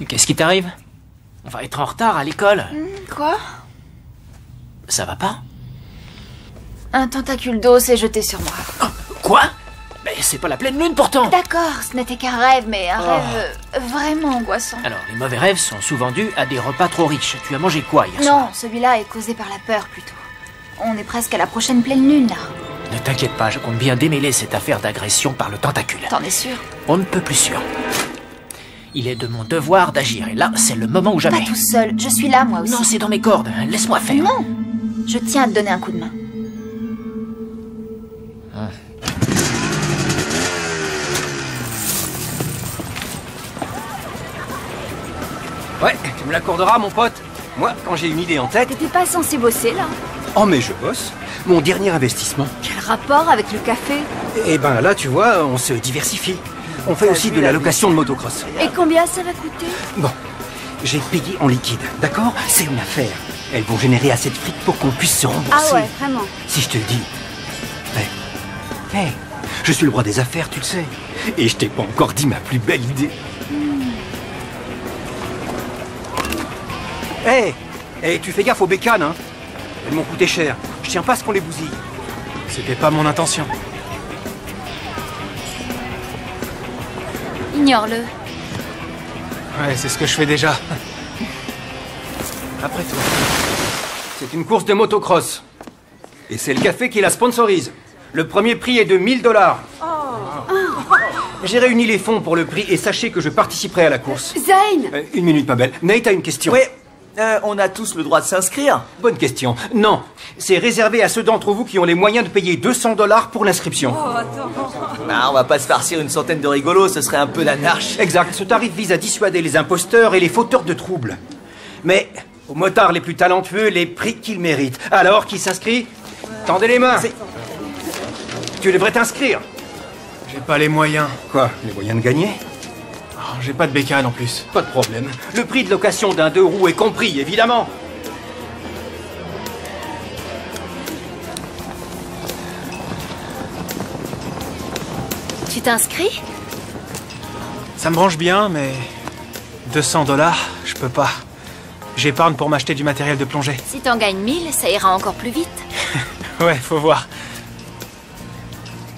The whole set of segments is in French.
Qu'est-ce qui t'arrive? On va être en retard à l'école. Quoi? Ça va pas? Un tentacule d'eau s'est jeté sur moi. Oh, quoi? Mais c'est pas la pleine lune pourtant. D'accord, ce n'était qu'un rêve, mais un rêve vraiment angoissant. Alors, les mauvais rêves sont souvent dus à des repas trop riches. Tu as mangé quoi hier soir? Non, celui-là est causé par la peur plutôt. On est presque à la prochaine pleine lune là. Ne t'inquiète pas, je compte bien démêler cette affaire d'agression par le tentacule. T'en es sûr? On ne peut plus sûr. Il est de mon devoir d'agir, et là, c'est le moment ou jamais. Pas tout seul, je suis là moi aussi. Non, c'est dans mes cordes, laisse-moi faire. Non, je tiens à te donner un coup de main. Ouais, tu me l'accorderas, mon pote. Moi, quand j'ai une idée en tête... T'étais pas censé bosser là? Oh, mais je bosse. Mon dernier investissement. Quel rapport avec le café? Eh ben là, tu vois, on se diversifie. On fait aussi de la location de motocross. Et combien ça va coûter? Bon, j'ai payé en liquide, d'accord? C'est une affaire. Elles vont générer assez de fric pour qu'on puisse se rembourser. Ah ouais, vraiment? Si je te dis... Hey, je suis le roi des affaires, tu le sais. Et je t'ai pas encore dit ma plus belle idée. Hey, tu fais gaffe aux bécanes, hein? Elles m'ont coûté cher. Je tiens pas à ce qu'on les bousille. C'était pas mon intention. Ignore-le. Ouais, c'est ce que je fais déjà. Après toi. C'est une course de motocross. Et c'est le café qui la sponsorise. Le premier prix est de 1000 $. J'ai réuni les fonds pour le prix et sachez que je participerai à la course. Zane! Une minute, ma belle. Nate a une question. Ouais, on a tous le droit de s'inscrire. Bonne question. Non, c'est réservé à ceux d'entre vous qui ont les moyens de payer 200 $ pour l'inscription. Bah, on va pas se farcir une centaine de rigolos, ce serait un peu l'anarchie. Exact, ce tarif vise à dissuader les imposteurs et les fauteurs de troubles. Mais aux motards les plus talentueux, les prix qu'ils méritent. Alors, qui s'inscrit? Tendez les mains. Tu devrais t'inscrire. J'ai pas les moyens. Quoi? Les moyens de gagner? Oh, j'ai pas de bécane en plus. Pas de problème. Le prix de location d'un 2 roues est compris, évidemment. Tu t'inscris? Ça me branche bien, mais 200 $, je peux pas. J'épargne pour m'acheter du matériel de plongée. Si t'en gagnes 1000, ça ira encore plus vite. Ouais, faut voir.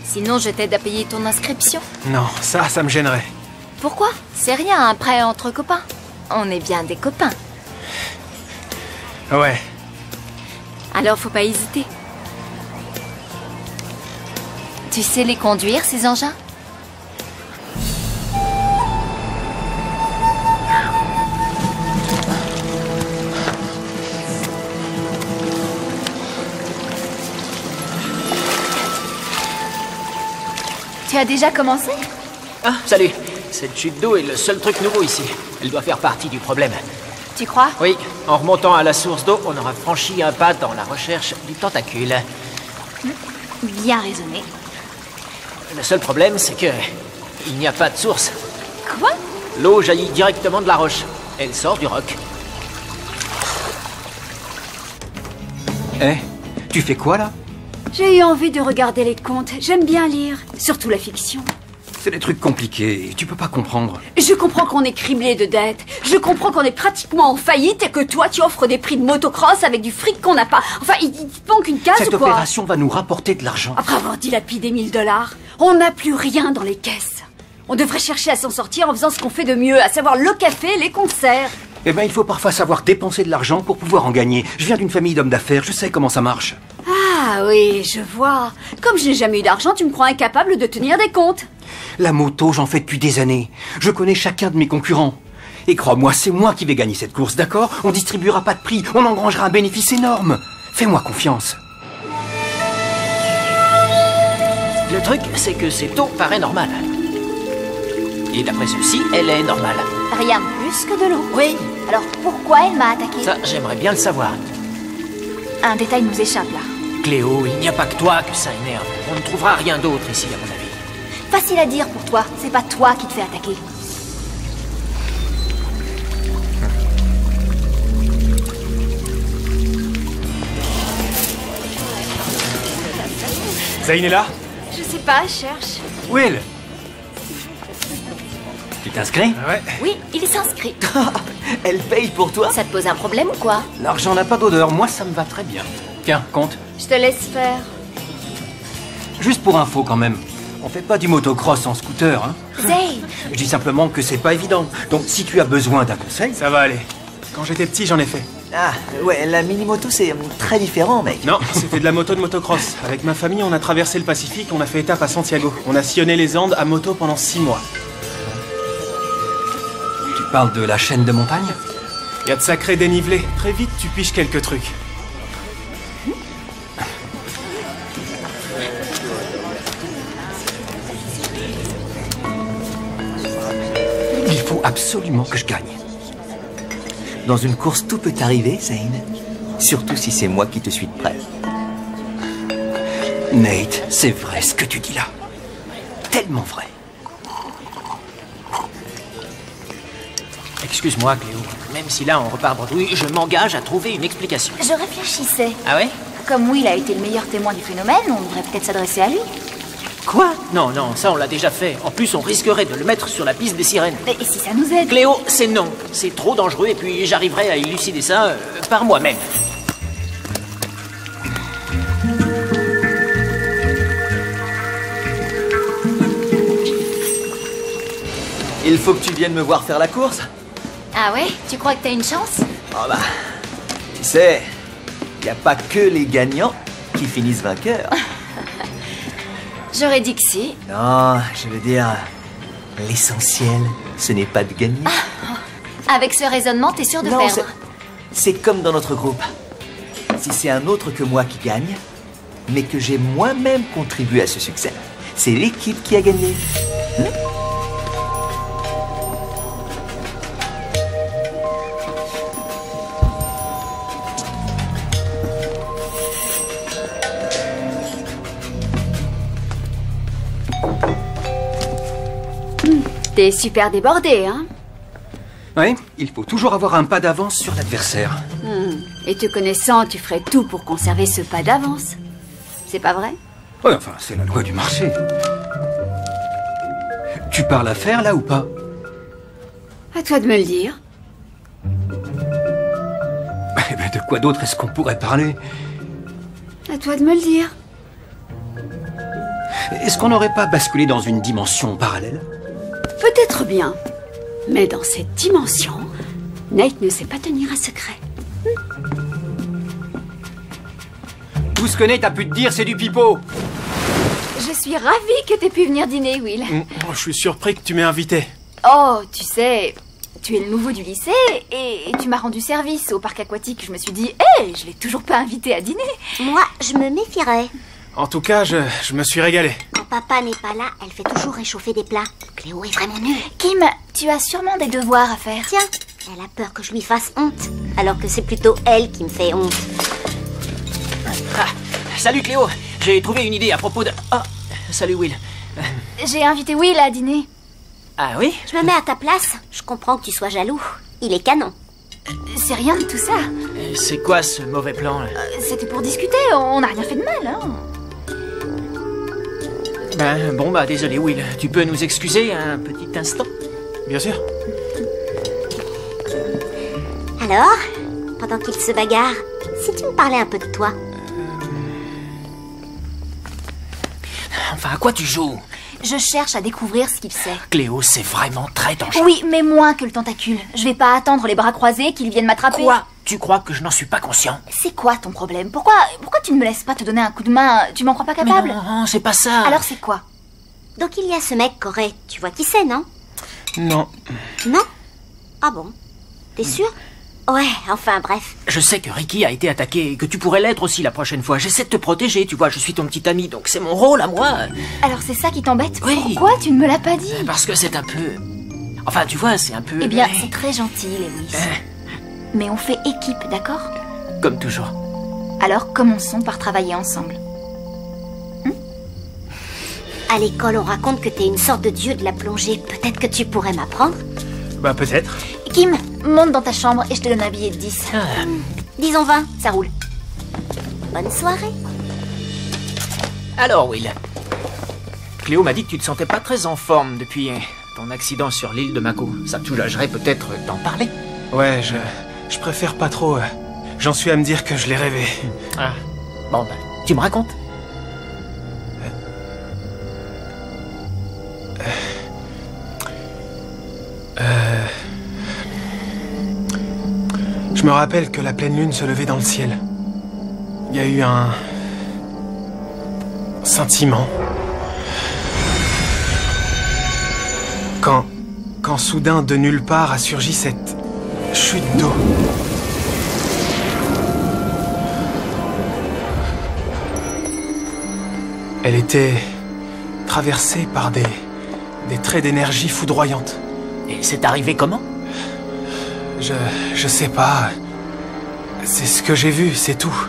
Sinon, je t'aide à payer ton inscription. Non, ça me gênerait. Pourquoi? C'est rien, un prêt entre copains. On est bien des copains. Ouais. Alors, faut pas hésiter. Tu sais les conduire, ces engins? Tu as déjà commencé? Ah, salut. Cette chute d'eau est le seul truc nouveau ici. Elle doit faire partie du problème. Tu crois? Oui, en remontant à la source d'eau, on aura franchi un pas dans la recherche du tentacule. Bien raisonné. Le seul problème, c'est que il n'y a pas de source. Quoi? L'eau jaillit directement de la roche. Elle sort du roc. Eh, tu fais quoi là? J'ai eu envie de regarder les contes. J'aime bien lire, surtout la fiction. C'est des trucs compliqués, tu peux pas comprendre. Je comprends qu'on est criblé de dettes. Je comprends qu'on est pratiquement en faillite et que toi, tu offres des prix de motocross avec du fric qu'on n'a pas. Enfin, il te manque une case Cette ou quoi? opération va nous rapporter de l'argent. Après avoir dilapidé 1000 $, on n'a plus rien dans les caisses. On devrait chercher à s'en sortir en faisant ce qu'on fait de mieux, à savoir le café, les concerts. Eh ben, il faut parfois savoir dépenser de l'argent pour pouvoir en gagner. Je viens d'une famille d'hommes d'affaires, je sais comment ça marche. Ah oui, je vois. Comme je n'ai jamais eu d'argent, tu me crois incapable de tenir des comptes. La moto, j'en fais depuis des années. Je connais chacun de mes concurrents. Et crois-moi, c'est moi qui vais gagner cette course, d'accord? On distribuera pas de prix, on engrangera un bénéfice énorme. Fais-moi confiance. Le truc, c'est que cette eau paraît normale. Et d'après ceci, elle est normale. Rien de plus que de l'eau. Oui. Alors pourquoi elle m'a attaqué? Ça, j'aimerais bien le savoir. Un détail nous échappe là. Cléo, il n'y a pas que toi que ça énerve. On ne trouvera rien d'autre ici, à mon avis. Facile à dire pour toi, c'est pas toi qui te fais attaquer. Zane est là? Je sais pas, je cherche. Will! Tu t'inscris? Ah ouais. Oui, il s'inscrit. Elle paye pour toi? Ça te pose un problème ou quoi? L'argent n'a pas d'odeur, moi ça me va très bien. Tiens, compte. Je te laisse faire. Juste pour info quand même, on fait pas du motocross en scooter, hein? Zane! Je dis simplement que c'est pas évident. Donc si tu as besoin d'un conseil... Ça va aller. Quand j'étais petit, j'en ai fait. Ah, ouais, la mini-moto, c'est très différent, mec. Non, c'était de la moto de motocross. Avec ma famille, on a traversé le Pacifique, on a fait étape à Santiago. On a sillonné les Andes à moto pendant 6 mois. Tu parles de la chaîne de montagne? Il y a de sacrés dénivelés. Très vite, tu piges quelques trucs. Il faut absolument que je gagne. Dans une course, tout peut arriver, Zane. Surtout si c'est moi qui te suis de près. Nate, c'est vrai ce que tu dis là. Tellement vrai. Excuse-moi, Cléo. Même si là on repart bredouille, je m'engage à trouver une explication. Je réfléchissais. Ah ouais? Comme Will a été le meilleur témoin du phénomène, on devrait peut-être s'adresser à lui. Quoi? Non, non, ça on l'a déjà fait. En plus, on risquerait de le mettre sur la piste des sirènes. Mais et si ça nous aide? Cléo, c'est non. C'est trop dangereux et puis j'arriverai à élucider ça par moi-même. Il faut que tu viennes me voir faire la course. Ah ouais? Tu crois que t'as une chance? Oh bah, tu sais, y a pas que les gagnants qui finissent vainqueurs. J'aurais dit que si. Non, je veux dire, l'essentiel, ce n'est pas de gagner. Avec ce raisonnement, t'es sûr de Non, perdre. c'est comme dans notre groupe. Si c'est un autre que moi qui gagne, mais que j'ai moi-même contribué à ce succès, c'est l'équipe qui a gagné. T'es super débordé, hein? Oui, il faut toujours avoir un pas d'avance sur l'adversaire. Et te connaissant, tu ferais tout pour conserver ce pas d'avance. C'est pas vrai? Ouais, enfin, c'est la loi du marché. Tu parles affaires, là, ou pas? À toi de me le dire. Eh ben, de quoi d'autre est-ce qu'on pourrait parler? À toi de me le dire. Est-ce qu'on n'aurait pas basculé dans une dimension parallèle? Peut-être bien. Mais dans cette dimension, Nate ne sait pas tenir un secret. Tout ce que Nate a pu te dire, c'est du pipeau. Je suis ravie que t'aies pu venir dîner, Will. Oh, je suis surpris que tu m'aies invité. Oh, tu sais, tu es le nouveau du lycée et tu m'as rendu service au parc aquatique. Je me suis dit, hé, je l'ai toujours pas invité à dîner. Moi, je me méfierais. En tout cas, je me suis régalé. Quand papa n'est pas là, elle fait toujours réchauffer des plats. Cléo est vraiment nulle. Kim, tu as sûrement des devoirs à faire. Tiens, elle a peur que je lui fasse honte. Alors que c'est plutôt elle qui me fait honte. Ah, salut Cléo, j'ai trouvé une idée à propos de... Ah, salut Will. J'ai invité Will à dîner. Ah oui? Je me mets à ta place. Je comprends que tu sois jaloux. Il est canon. C'est rien de tout ça. C'est quoi ce mauvais plan là? C'était pour discuter, on n'a rien fait de mal, hein. Ben, bon bah désolé Will, tu peux nous excuser un petit instant? Bien sûr. Alors, pendant qu'il se bagarre, si tu me parlais un peu de toi. Enfin, à quoi tu joues? Je cherche à découvrir ce qu'il sait. Cléo, c'est vraiment très dangereux. Oui, mais moins que le tentacule. Je vais pas attendre les bras croisés qu'ils viennent m'attraper. Quoi? Tu crois que je n'en suis pas conscient? C'est quoi ton problème? Pourquoi tu ne me laisses pas te donner un coup de main? Tu m'en crois pas Mais capable? non, c'est pas ça. Alors c'est quoi? Donc il y a ce mec Corée. Tu vois qui c'est, non? Non. Non? Ah bon? T'es sûr? Ouais, enfin bref. Je sais que Ricky a été attaqué et que tu pourrais l'être aussi la prochaine fois. J'essaie de te protéger, tu vois, je suis ton petit ami, donc c'est mon rôle à moi. Alors c'est ça qui t'embête? Oui. Pourquoi tu ne me l'as pas dit? Parce que c'est un peu... Enfin, tu vois, c'est un peu... Eh bien, c'est très gentil, Lewis. Mais on fait équipe, d'accord? Comme toujours. Alors commençons par travailler ensemble. À l'école, on raconte que t'es une sorte de dieu de la plongée. Peut-être que tu pourrais m'apprendre? Bah peut-être. Kim, monte dans ta chambre et je te donne un billet de 10. Disons 20, Ça roule. bonne soirée. Alors, Will. Cléo m'a dit que tu te sentais pas très en forme depuis ton accident sur l'île de Mako. Ça te soulagerait peut-être d'en parler? Ouais, je préfère pas trop. J'en suis à me dire que je l'ai rêvé. Ah. Bon, ben, tu me racontes? Je me rappelle que la pleine lune se levait dans le ciel. Il y a eu un sentiment. Quand soudain, de nulle part, a surgi cette chute d'eau. Elle était traversée par des traits d'énergie foudroyante. Et c'est arrivé comment? Je sais pas. C'est ce que j'ai vu, c'est tout.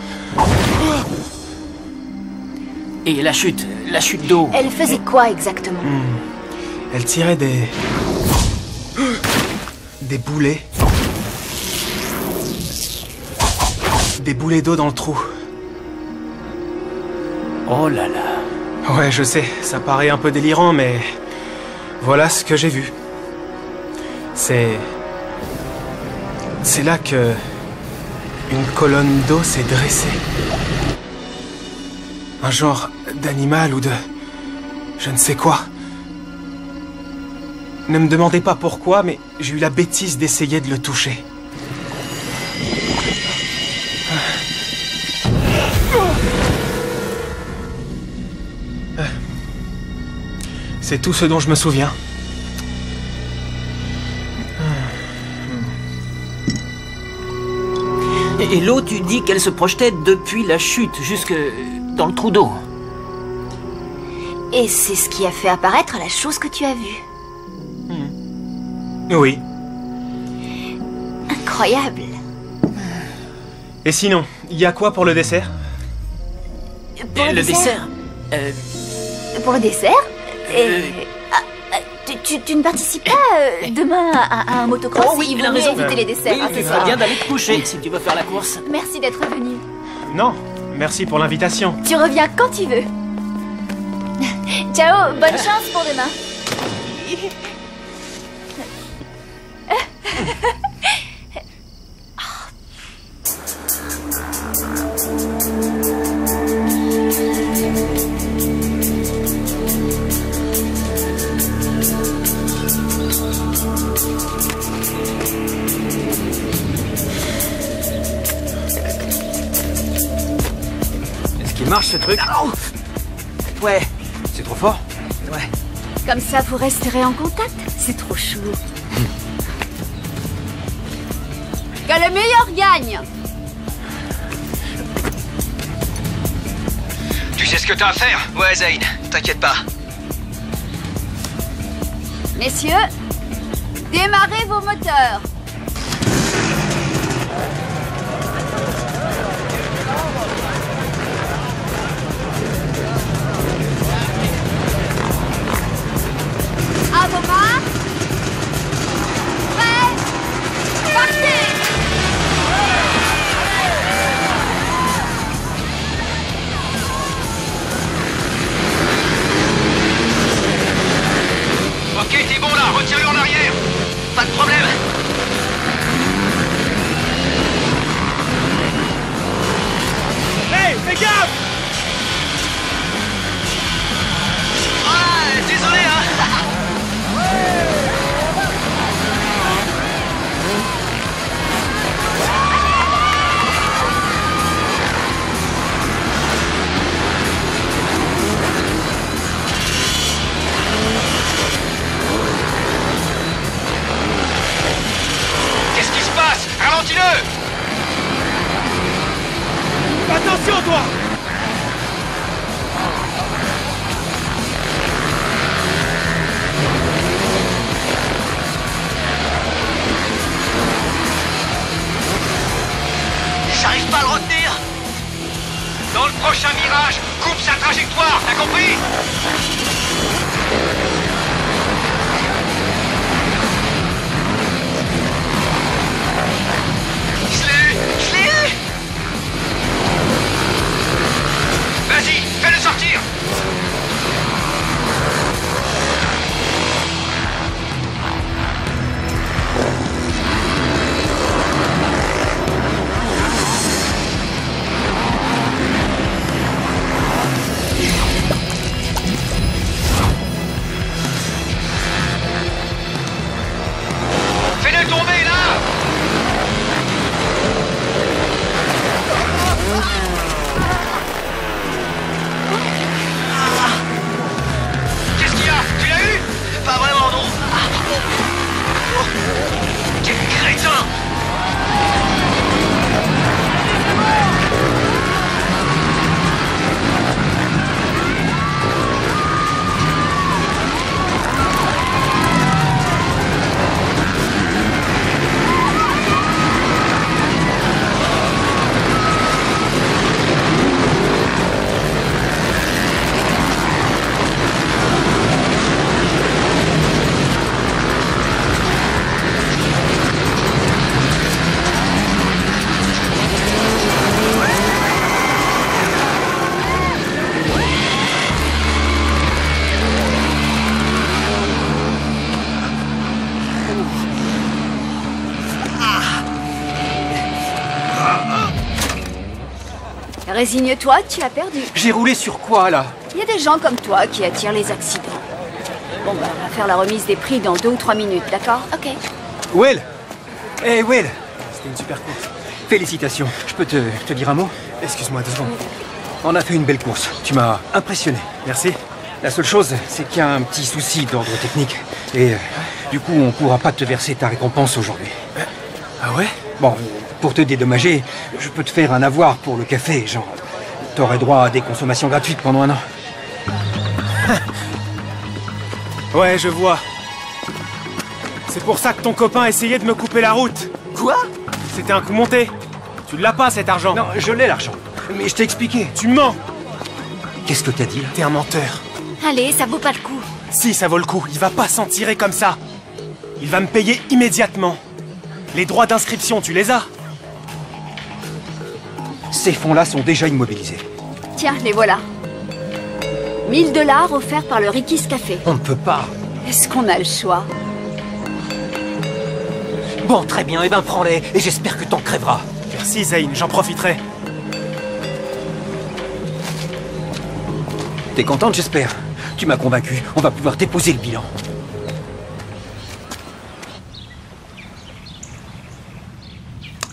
Et la chute d'eau? Elle faisait quoi exactement? Elle tirait des boulets. Des boulets d'eau dans le trou. Oh là là. Ouais, je sais, ça paraît un peu délirant, mais voilà ce que j'ai vu. C'est là que une colonne d'eau s'est dressée. Un genre d'animal ou de... je ne sais quoi. Ne me demandez pas pourquoi, mais j'ai eu la bêtise d'essayer de le toucher. C'est tout ce dont je me souviens. Et l'eau, tu dis qu'elle se projetait depuis la chute jusque dans le trou d'eau. Et c'est ce qui a fait apparaître la chose que tu as vue. Oui. Incroyable. Et sinon, il y a quoi pour le dessert? Pour le dessert? Pour le dessert tu ne participes pas demain à un motocross? Oh oui, il il a vaut mieux raison. éviter les desserts. Oui, hein, tu ce ferais soir. bien d'aller te coucher si tu veux faire la course. Merci d'être venu. Non, merci pour l'invitation. Tu reviens quand tu veux. Ciao, bonne chance pour demain. Est-ce qu'il marche ce truc? Ouais. C'est trop fort? Ouais. Comme ça, vous resterez en contact. C'est trop chaud. Que le meilleur gagne. Tu sais ce que t'as à faire? Ouais, Zayn, t'inquiète pas. Messieurs, démarrez vos moteurs. À vos marques. Prêts. Partez. Ok, t'es bon là, retire-le en arrière. Pas de problème. Hey, fais gaffe! Ah, désolé hein. Qu'est-ce qui se passe? Ralentis-le! Attention, toi! J'arrive pas à le retenir. Dans le prochain virage, coupe sa trajectoire, t'as compris? Je l'ai eu! Vas-y, fais-le sortir! Résigne-toi, tu as perdu. J'ai roulé sur quoi, là? Il y a des gens comme toi qui attirent les accidents. Bon, bah, on va faire la remise des prix dans 2 ou 3 minutes, d'accord? Ok. Will! Hey, Will! C'était une super course. Félicitations. Je peux te dire un mot? Excuse-moi 2 secondes. On a fait une belle course. Tu m'as impressionné. Merci. La seule chose, c'est qu'il y a un petit souci d'ordre technique. Et du coup, on pourra pas te verser ta récompense aujourd'hui. Ah ouais? Bon, pour te dédommager, je peux te faire un avoir pour le café, genre. T'aurais droit à des consommations gratuites pendant 1 an. Ouais, je vois. C'est pour ça que ton copain essayait de me couper la route. Quoi? C'était un coup monté. Tu l'as pas, cet argent. Non, je l'ai l'argent. Mais je t'ai expliqué. Tu mens. Qu'est-ce que t'as dit là? T'es un menteur. Allez, ça vaut pas le coup. Si, ça vaut le coup. Il va pas s'en tirer comme ça. Il va me payer immédiatement. Les droits d'inscription, tu les as? Ces fonds-là sont déjà immobilisés. Tiens, les voilà. 1 000 $ offerts par le Ricky's Café. On ne peut pas. Est-ce qu'on a le choix? Bon, très bien, eh ben prends-les, et j'espère que t'en crèveras. Merci, Zane, j'en profiterai. T'es contente, j'espère. Tu m'as convaincu. On va pouvoir déposer le bilan.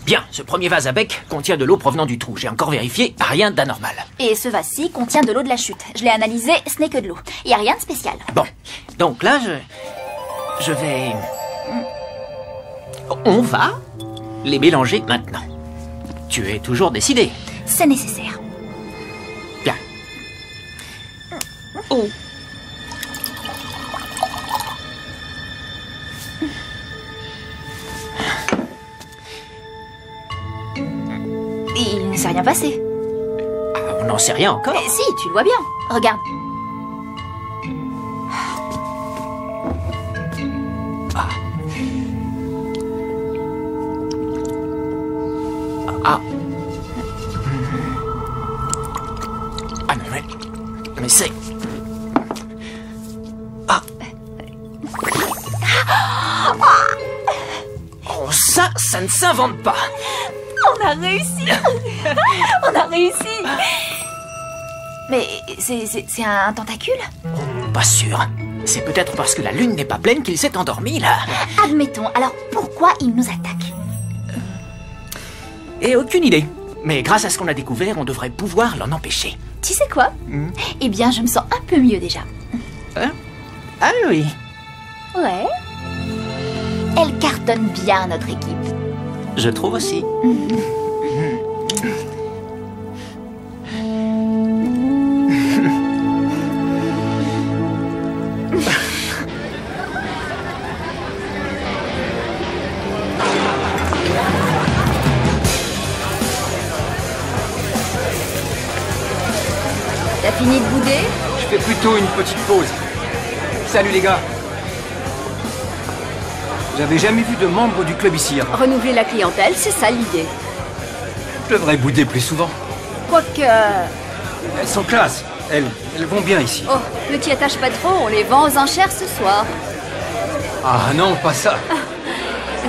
Bien, ce premier vase à bec contient de l'eau provenant du trou. J'ai encore vérifié, rien d'anormal. Et ce vase-ci contient de l'eau de la chute. Je l'ai analysé, ce n'est que de l'eau. Il n'y a rien de spécial. Bon, donc là, je vais... On va les mélanger maintenant. Tu es toujours décidé? C'est nécessaire. Bien. Oh. Il ne s'est rien passé. Ah, on n'en sait rien encore. Si, tu le vois bien. Regarde. Ah. Ah non, mais c'est... Ah. Oh, ça ne s'invente pas. On a réussi. On a réussi. Mais c'est un tentacule? Pas sûr. C'est peut-être parce que la lune n'est pas pleine qu'il s'est endormi, là. Admettons. Alors, pourquoi il nous attaque? Et aucune idée. Mais grâce à ce qu'on a découvert, on devrait pouvoir l'en empêcher. Tu sais quoi? Eh bien, je me sens un peu mieux déjà. Hein? Ah oui. Ouais. Elle cartonne bien, notre équipe. Je trouve aussi. T'as fini de bouder? Je fais plutôt une petite pause. Salut les gars. J'avais jamais vu de membres du club ici avant. Renouveler la clientèle, c'est ça l'idée. Je devrais bouder plus souvent. Quoique... Elles sont classe. Elles vont bien ici. Oh, ne t'y attache pas trop, on les vend aux enchères ce soir. Ah non, pas ça.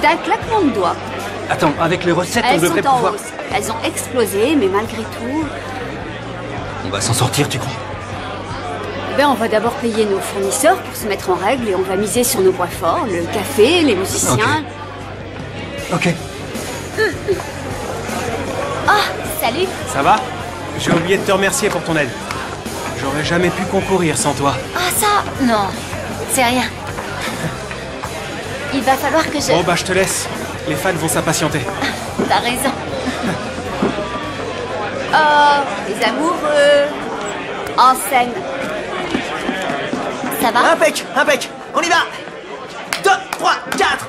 D'un claquement de doigts. Attends, avec les recettes, on Elles devrait sont en pouvoir... hausse. Elles ont explosé, mais malgré tout... On va s'en sortir, tu crois? Ben, on va d'abord payer nos fournisseurs pour se mettre en règle et on va miser sur nos points forts, le café, les musiciens... Ok. Oh, salut. Ça va? J'ai oublié de te remercier pour ton aide. J'aurais jamais pu concourir sans toi. Ah, ça? Non, c'est rien. Il va falloir que je... Bon bah je te laisse. Les fans vont s'impatienter. T'as raison. Oh, les amoureux. En scène. Ça va? Impec, impec. On y va. 2, 3, 4.